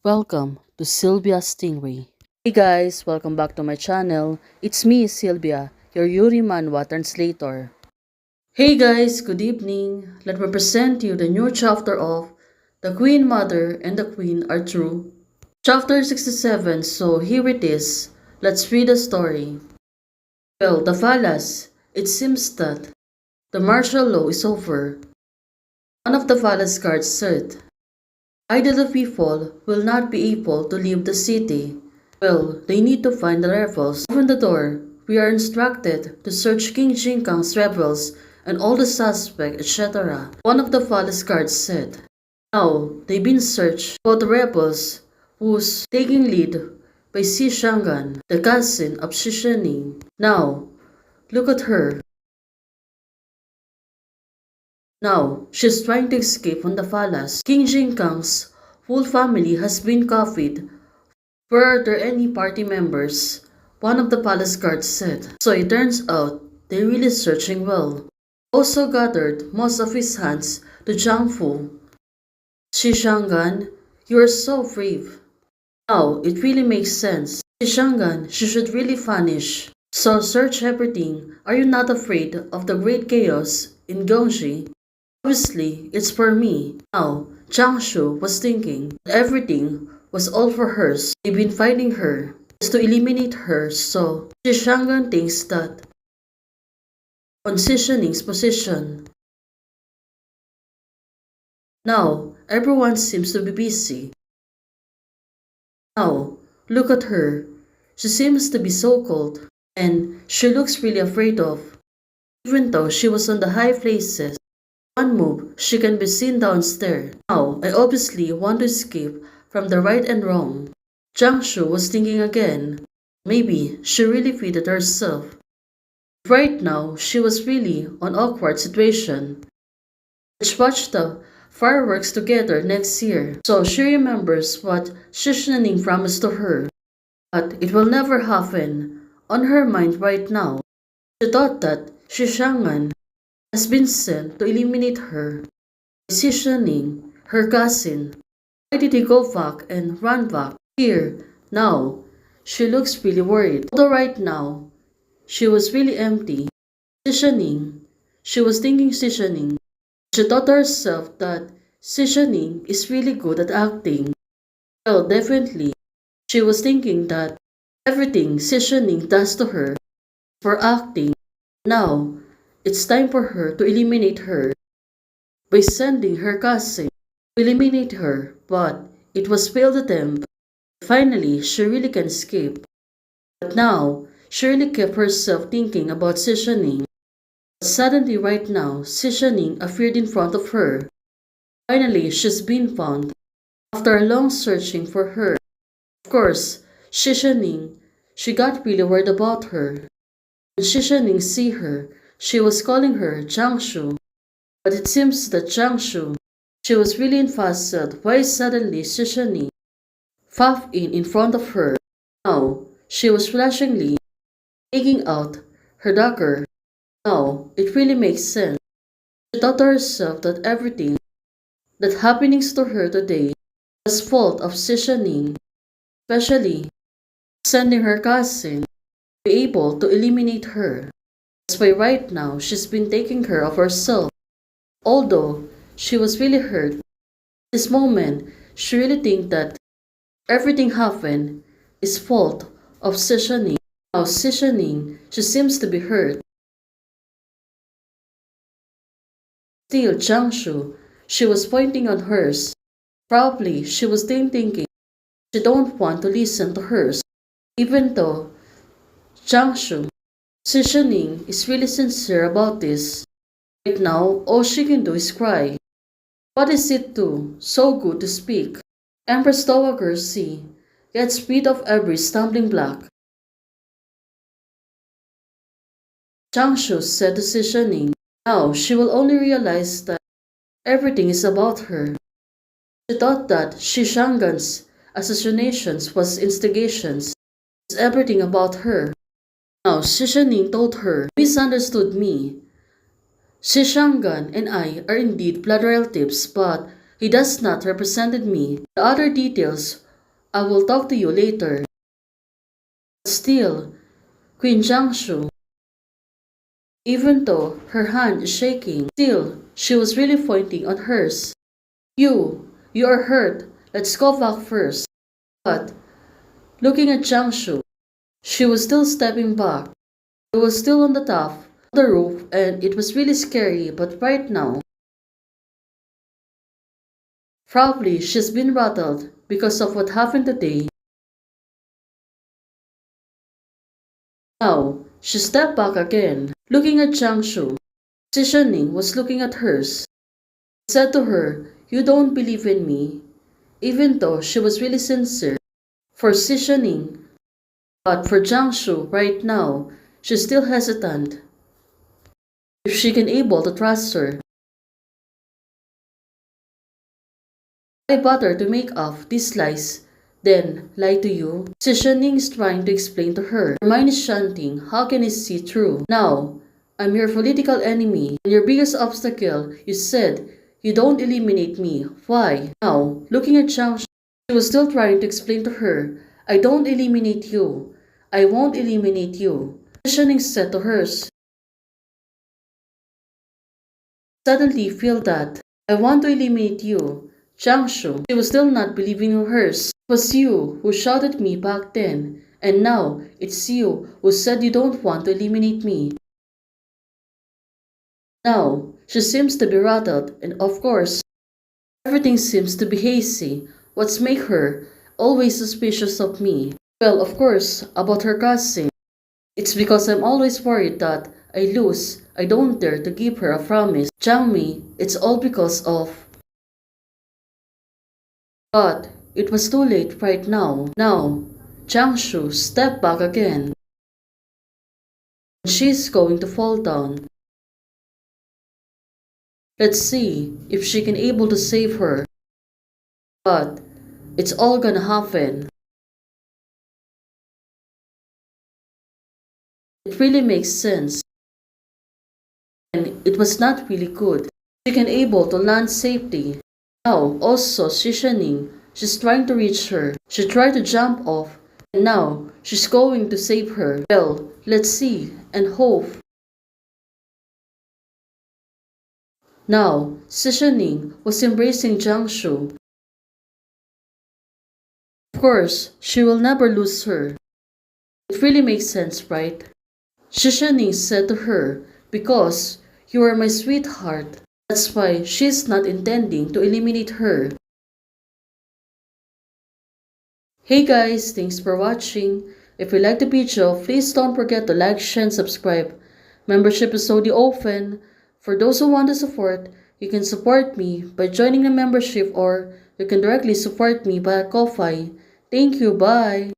Welcome to Sylvia Stingray. Hey guys, welcome back to my channel. It's me, Sylvia, your Yuri Manhwa translator. Hey guys, good evening. Let me present you the new chapter of The Queen Mother and the Queen Are True. Chapter 67, so here it is. Let's read the story. Well, the Falas, it seems that the martial law is over. One of the Falas guards said, either the people will not be able to leave the city. Well, they need to find the rebels. Open the door. We are instructed to search King Jinkang's rebels and all the suspects, etc. One of the palace guards said. Now, they've been searched for the rebels who's taking lead by Si Shangan, the cousin of Shi Shening. Now, look at her. Now, she's trying to escape from the palace. King Jinkang's whole family has been copied. Were there any party members? One of the palace guards said. So it turns out they're really searching well. Also gathered most of his hands to Jiangfu. Shishangan, you are so brave. Now it really makes sense. Shishangan, she should really vanish. So search everything. Are you not afraid of the great chaos in Gongji? Obviously, it's for me. Now, Jiangshu was thinking that everything was all for hers. They've been fighting her just to eliminate her, so Shishangan thinks that on Shishaning's position. Now, everyone seems to be busy. Now, look at her. She seems to be so cold, and she looks really afraid of. Even though she was on the high places, one move, she can be seen downstairs. Now, I obviously want to escape from the right and wrong. Jiangshu was thinking again. Maybe she really fitted herself. Right now, she was really on awkward situation. Let's watch the fireworks together next year. So she remembers what Shishaning promised to her. But it will never happen. On her mind right now, she thought that Shishangan has been sent to eliminate her. Shishaning, her cousin. Why did he go back and run back here now? She looks really worried. Although right now, she was really empty. Shishaning. She was thinking Shishaning. She thought to herself that Shishaning is really good at acting. Well, definitely. She was thinking that everything Shishaning does to her for acting. Now, it's time for her to eliminate her by sending her cousin to eliminate her, but it was failed attempt. Finally, she really can escape. But now, she really kept herself thinking about Shishaning. Suddenly right now, Shishaning appeared in front of her. Finally, she's been found. After a long searching for her. Of course, Shishaning, she got really worried about her. When Shishaning see her, she was calling her Jiangshu. But it seems that Jiangshu, she was really infatuated why suddenly Shishaning popped in front of her. Now, she was flashingly taking out her dagger. Now, it really makes sense. She thought to herself that everything that happenings to her today was fault of Shishaning, especially sending her cousin to be able to eliminate her. That's why right now she's been taking care of herself. Although she was really hurt, this moment she really think that everything happened is fault of Shishaning. Now Shishaning, she seems to be hurt. Still Jiangshu, she was pointing on hers. Probably she was thinking she don't want to listen to hers. Even though Jiangshu, Shishaning is really sincere about this. Right now, all she can do is cry. What is it to? So good to speak. Empress Dowager C gets rid of every stumbling block. Jiangshu said to Shishaning. Now she will only realize that everything is about her. She thought that Shishangan's assassinations was instigations. It's everything about her. Now Shishaning told her, misunderstood me. Shishangan and I are indeed blood relatives, but he does not represent me. The other details I will talk to you later. Still, Queen Jiangsu, even though her hand is shaking, still, she was really pointing on hers. You are hurt. Let's go back first. But, looking at Jiangsu, she was still stepping back. It was still on the top of the roof and it was really scary, but right now, probably she's been rattled because of what happened today. Now, she stepped back again, looking at Jiangsu. Ning was looking at hers. He said to her, "You don't believe in me," even though she was really sincere for Ning. But for Jiangsu right now, she's still hesitant if she can able to trust her. I bother to make up these lies, then lie to you. Ning is trying to explain to her. Her mind is chanting, how can I see through? Now, I'm your political enemy and your biggest obstacle. You said you don't eliminate me. Why? Now, looking at Jiangsu, she was still trying to explain to her, I don't eliminate you. I won't eliminate you. Ning said to hers. Suddenly feel that I want to eliminate you. Jiangsu, she was still not believing in hers. It was you who shouted at me back then, and now it's you who said you don't want to eliminate me. Now, she seems to be rattled, and of course, everything seems to be hazy. What's make her always suspicious of me? Well, of course, about her cousin. It's because I'm always worried that I lose. I don't dare to give her a promise. Jiangmi, it's all because of... But it was too late right now. Now, Jiangsu stepped back again. She's going to fall down. Let's see if she can able to save her. But it's all gonna happen. It really makes sense. And it was not really good. She can able to land safely. Now, also Ning, she's trying to reach her. She tried to jump off, and now she's going to save her. Well, let's see and hope. Now, Ning was embracing Jiangsu. Of course, she will never lose her. It really makes sense, right? Ning said to her, because you are my sweetheart. That's why she's not intending to eliminate her. Hey guys, thanks for watching. If you like the video, please don't forget to like, share, and subscribe. Membership is already open. For those who want to support, you can support me by joining the membership or you can directly support me via Ko-Fi. Thank you, bye!